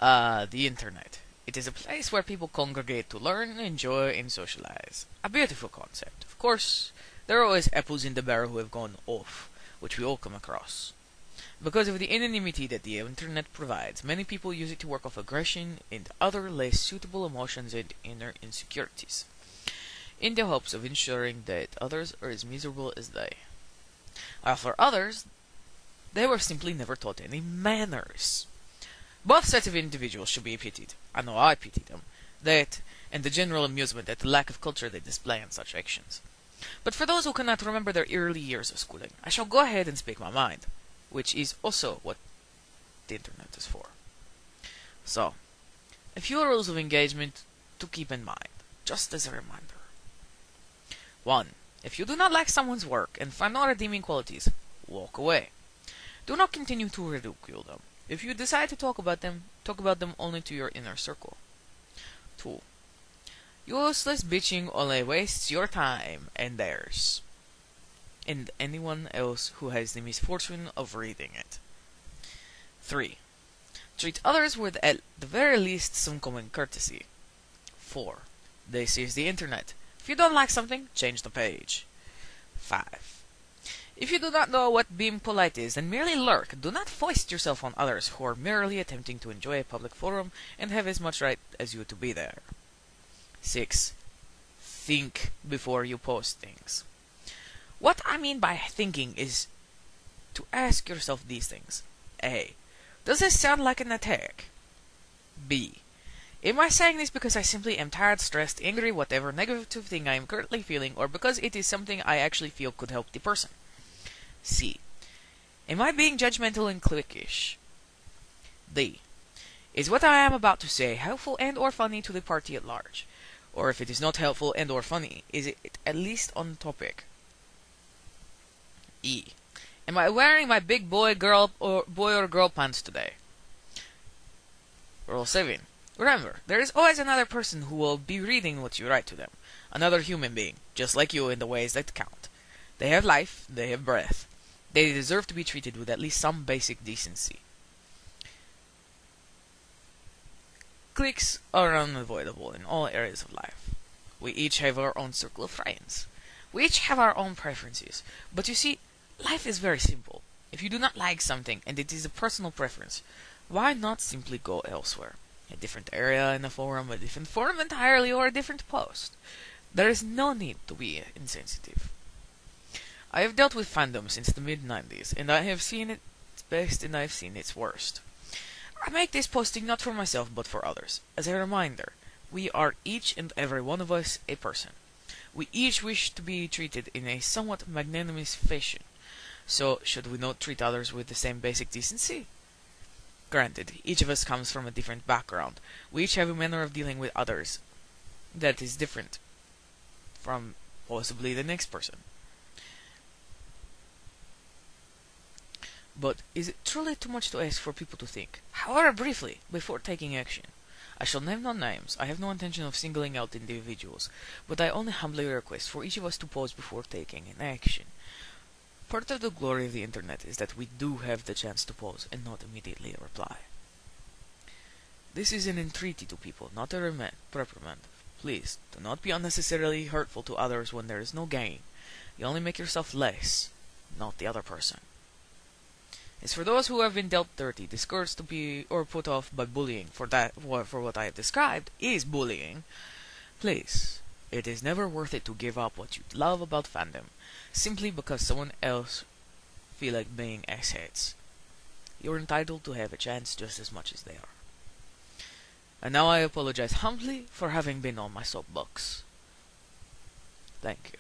The internet. It is a place where people congregate to learn, enjoy, and socialize. A beautiful concept. Of course, there are always apples in the barrel who have gone off, which we all come across. Because of the anonymity that the internet provides, many people use it to work off aggression and other less suitable emotions and inner insecurities, in the hopes of ensuring that others are as miserable as they. While for others, they were simply never taught any manners. Both sets of individuals should be pitied. I know I pity them. That, and the general amusement at the lack of culture they display in such actions. But for those who cannot remember their early years of schooling, I shall go ahead and speak my mind, which is also what the internet is for. So, a few rules of engagement to keep in mind, just as a reminder. 1. If you do not like someone's work and find no redeeming qualities, walk away. Do not continue to ridicule them. If you decide to talk about them only to your inner circle. 2. Useless bitching only wastes your time and theirs, and anyone else who has the misfortune of reading it. 3. Treat others with at the very least some common courtesy. 4. This is the internet. If you don't like something, change the page. 5. If you do not know what being polite is, then merely lurk. Do not foist yourself on others who are merely attempting to enjoy a public forum and have as much right as you to be there. 6. Think before you post things. What I mean by thinking is to ask yourself these things. A. Does this sound like an attack? B. Am I saying this because I simply am tired, stressed, angry, whatever negative thing I am currently feeling, or because it is something I actually feel could help the person? C. Am I being judgmental and cliquish? D. Is what I am about to say helpful and or funny to the party at large? Or if it is not helpful and or funny, is it at least on topic? E. Am I wearing my big boy or girl pants today? Rule 7. Remember, there is always another person who will be reading what you write to them. Another human being, just like you in the ways that count. They have life, they have breath. They deserve to be treated with at least some basic decency. Cliques are unavoidable in all areas of life. We each have our own circle of friends. We each have our own preferences. But you see, life is very simple. If you do not like something and it is a personal preference, why not simply go elsewhere? A different area in a forum, a different forum entirely, or a different post. There is no need to be insensitive. I have dealt with fandom since the mid-90s, and I have seen its best and I have seen its worst. I make this posting not for myself but for others. As a reminder, we are each and every one of us a person. We each wish to be treated in a somewhat magnanimous fashion. So, should we not treat others with the same basic decency? Granted, each of us comes from a different background. We each have a manner of dealing with others that is different from possibly the next person. But is it truly too much to ask for people to think, however briefly, before taking action? I shall name no names. I have no intention of singling out individuals, but I only humbly request for each of us to pause before taking an action. Part of the glory of the internet is that we do have the chance to pause and not immediately reply. This is an entreaty to people, not a reprimand. Please, do not be unnecessarily hurtful to others when there is no gain. You only make yourself less, not the other person. As for those who have been dealt dirty, discouraged to be or put off by bullying for what I have described is bullying, please, it is never worth it to give up what you love about fandom, simply because someone else feel like being assheads. You're entitled to have a chance just as much as they are. And now I apologize humbly for having been on my soapbox. Thank you.